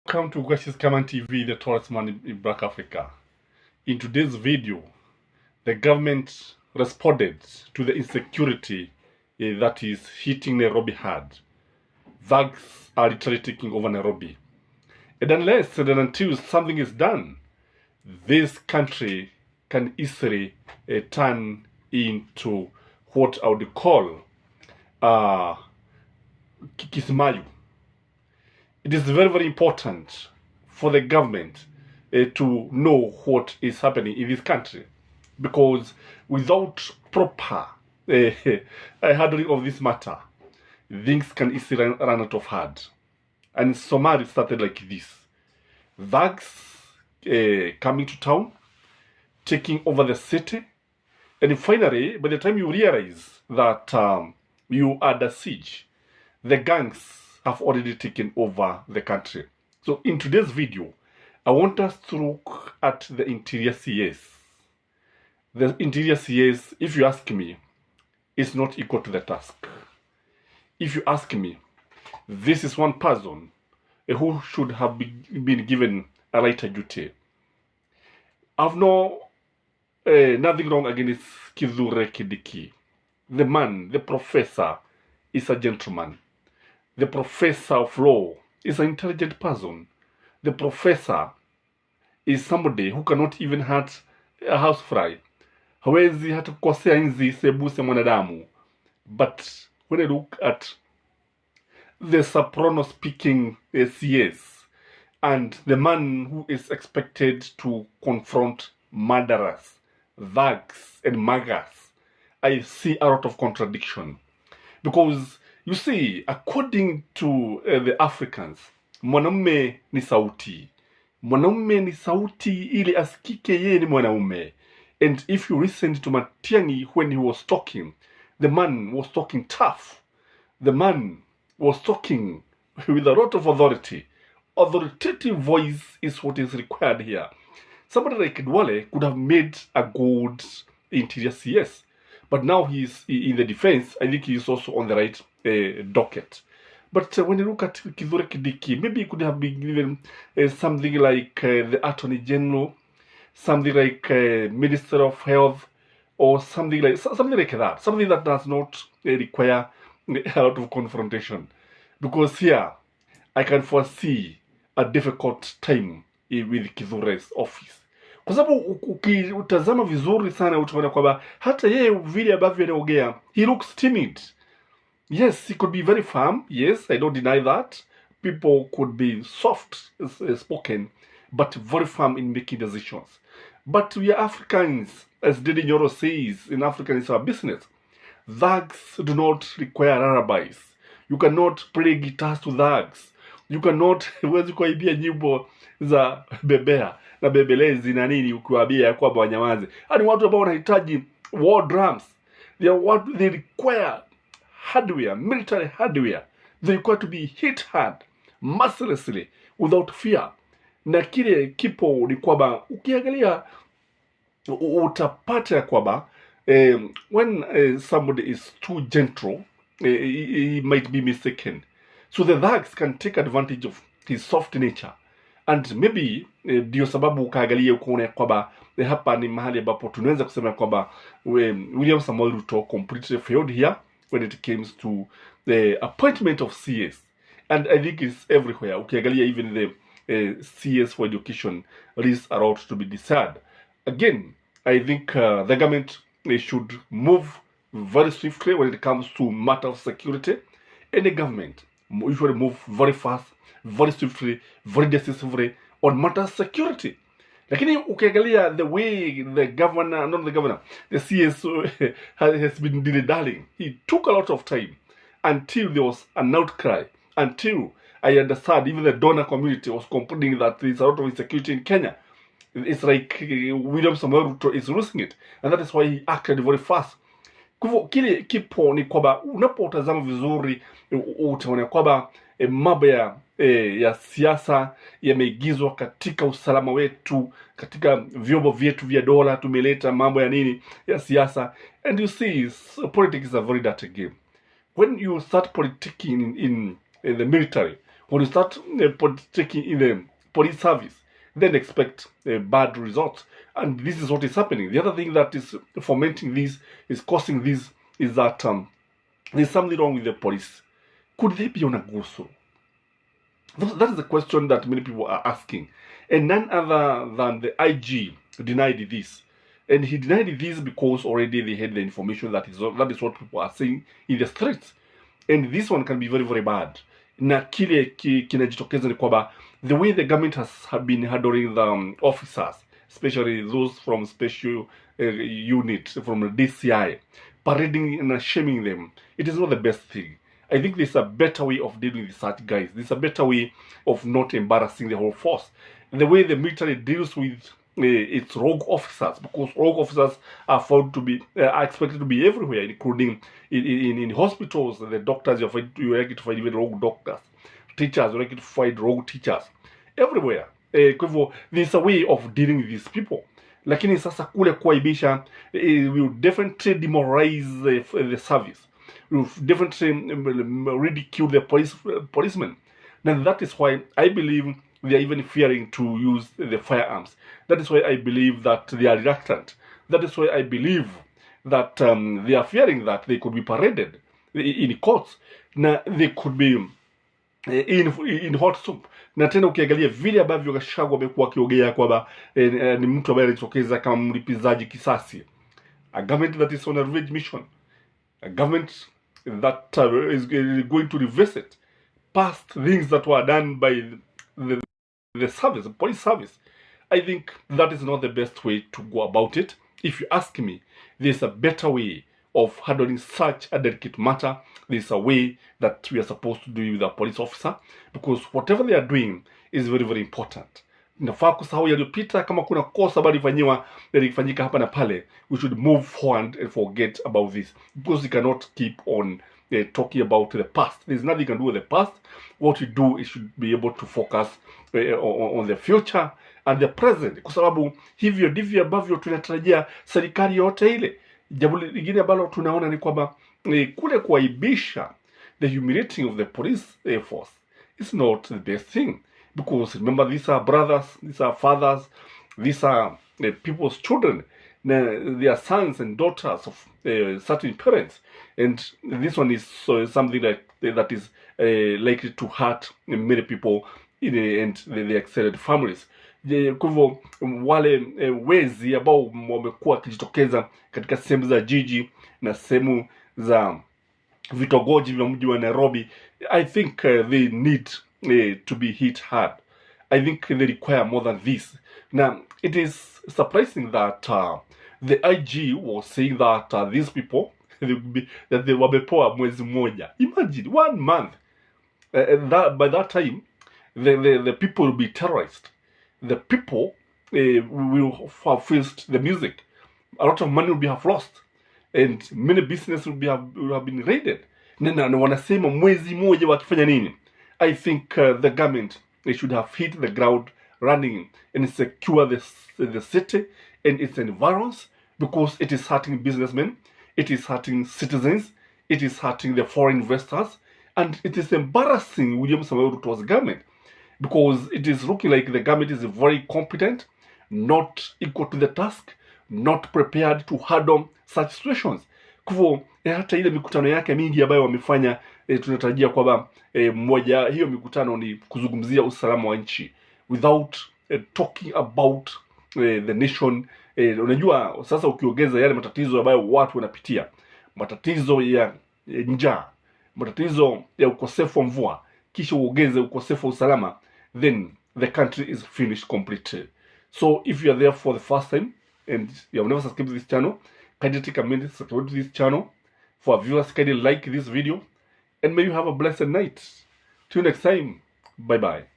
Welcome to Gwash's Command TV, the tallest man in Black Africa. In today's video, the government responded to the insecurity that is hitting Nairobi hard. Thugs are literally taking over Nairobi. And unless and until something is done, this country can easily turn into what I would call Kismayu. It is very, very important for the government to know what is happening in this country, because without proper handling of this matter, things can easily run out of hand. And Somalia started like this: thugs coming to town, taking over the city, and finally, by the time you realize that you are under siege, the gangs have already taken over the country. So in today's video, I want us to look at the interior CS. The interior CS, if you ask me, is not equal to the task. If you ask me, this is one person who should have been given a lighter duty. I've nothing wrong against Kithure Kindiki. The man, the professor, is a gentleman. The professor of law is an intelligent person. The professor is somebody who cannot even hurt a housefly. Hawezi hata kukosea nzi sebuse mwanadamu. But when I look at the Saprano speaking CS and the man who is expected to confront murderers, thugs and muggers, I see a lot of contradiction. Because you see, according to the Africans, mwanamume ni sauti. Mwanamume ni sauti ili asikike yeye ni mwanamume. And if you listen to Matiang'i when he was talking, the man was talking tough. The man was talking with a lot of authority. Authoritative voice is what is required here. Somebody like Dwale could have made a good interior CS. But now he's in the defense. I think he's also on the right docket. But when you look at Kithure Kindiki, maybe he could have been given something like the Attorney General, something like Minister of Health, or something like that. Something that does not require a lot of confrontation. Because here, I can foresee a difficult time with Kithure's office. Kwa sababu ukitazama vizuri sana utaona kwamba hata yeye vile ambavyo anaongea, he looks timid. Yes, he could be very firm. Yes, I don't deny that. People could be soft spoken, but very firm in making decisions. But we are Africans, as Dede Nyoro says, in Africa is our business. Thugs do not require lullabies. You cannot play guitars to thugs. You cannot, huwezi kuibia nyimbo za bebea na bebelezi na nini ukiwaambia kwamba wanyamaze. Hadi watu ambao wanahitaji war drums. They require hardware, military hardware. They require to be hit hard, mercilessly, without fear. Na kile kipo ni kwamba ukiangalia utapata kwamba when somebody is too gentle, he might be mistaken. So the thugs can take advantage of his soft nature. And maybe ndio sababu ukaangalia ukaona kwamba hapa ni mahali ambapo tunaweza kusema kwamba William Samoei Ruto completely failed here when it comes to the appointment of CS. And I think it's everywhere. Ukiangalia even the CS for education leaves a lot to be desired. Again, I think the government should move very swiftly when it comes to matter of security. Any government usually move very fast, very swiftly, very decisively on matters of security. Lakini ukiangalia the way the CS has been dilly-dallying. He took a lot of time until there was an outcry, until I understand even the donor community was complaining that there is a lot of insecurity in Kenya. It's like William Samoei Ruto is losing it, and that is why he acted very fast. Kwa hivyo kile kipo ni kwamba unapotazama vizuri utaona kwamba mambo ya siasa yameigizwa katika usalama wetu, katika vyombo vyetu vya dola. Tumeleta mambo ya nini ya siasa, and you see politics is a very dirty game. When you start politicking in the military, When you start taking in the police service, then expect bad results. And this is what is happening. The other thing that is fomenting this, is causing this, is that there's something wrong with the police. Could they be on a go-slow? That is the question that many people are asking. And none other than the IG denied this. And he denied this because already they had the information that is what people are saying in the streets. And this one can be very, very bad. Na kile kinajitokeza ni kwamba the way the government has been handling the officers, especially those from special unit, from DCI, parading and shaming them, it is not the best thing. I think there's a better way of dealing with such guys. There's a better way of not embarrassing the whole force. The way the military deals with its rogue officers, because rogue officers are found to be, are expected to be everywhere, including in hospitals. The doctors, you're likely to find even rogue doctors. Teachers, you're likely to find rogue teachers. Everywhere. There's a way of dealing with these people. Lakini sasa kule kuaibisha, will definitely demoralize the service. Will definitely ridicule the policemen. And that is why I believe they are even fearing to use the firearms. That is why I believe that they are reluctant. That is why I believe that they are fearing that they could be paraded in courts. Na they could be in hot soup. Na tena ukiangalia vile ambavyo Gachagua amekuwa akiongea kwamba ni mtu ambaye anajitokeza kama mlipizaji kisasi. A government that is on a revenge mission. A government that is going to reverse it past things that were done by the service, the police service. I think that is not the best way to go about it. If you ask me, there's a better way of handling such a delicate matter. There's a way that we are supposed to do with a police officer, because whatever they are doing is very, very important. Nafaa kusahau yaliyopita. Kama kuna kosa bali ilifanyika hapa na pale, we should move forward and forget about this, because we cannot keep on talking about the past. There's nothing you can do with the past. What you do is should be able to focus on the future and the present, kwa sababu hivyo ndivyo ambavyo tunatarajia serikali yote ile. Jambo lingine ambalo tunaona ni kwamba kule kuaibisha, the humiliating of the police force is not the best thing, because remember, these are brothers, these are fathers, these are people's children. They are sons and daughters of certain parents, and this one is something that is likely to hurt many people and the extended families. Kwa hivyo wale wezi ambao wamekuwa wakijitokeza katika sehemu za jiji na sehemu za vitongoji vya mji wa Nairobi, I think they need to be hit hard. I think they require more than this. Now, it is surprising that the IG was saying that these people, that they wamepoa mwezi mmoja. Imagine 1 month. By that time, the people will be terrorized. The people will have faced the music. A lot of money will have lost, and many businesses will have been raided. Na wanasema mwezi mmoja wakifanya nini? I think the government, they should have hit the ground running and secure the city and its environs, because it is hurting businessmen, it is hurting citizens, it is hurting the foreign investors, and it is embarrassing William Samoei Ruto's government, because it is looking like the government is very competent, not equal to the task, not prepared to handle such situations. Kwa hivyo hata ile mikutano yake mingi ambayo wamefanya, tunatarajia kwamba moja hiyo mikutano ni kuzungumzia usalama wa nchi, without talking about the nation. Unajua sasa ukiongeza yale matatizo ambayo watu wanapitia, matatizo ya njaa, matatizo ya ukosefu wa mvua, kisha uongeze ukosefu wa usalama, then the country is finished completely. So if you are there for the first time and you have never subscribed to this channel, kindly take a minute to subscribe to this channel. For our viewers, kindly like this video, and may you have a blessed night. Till next time, bye bye.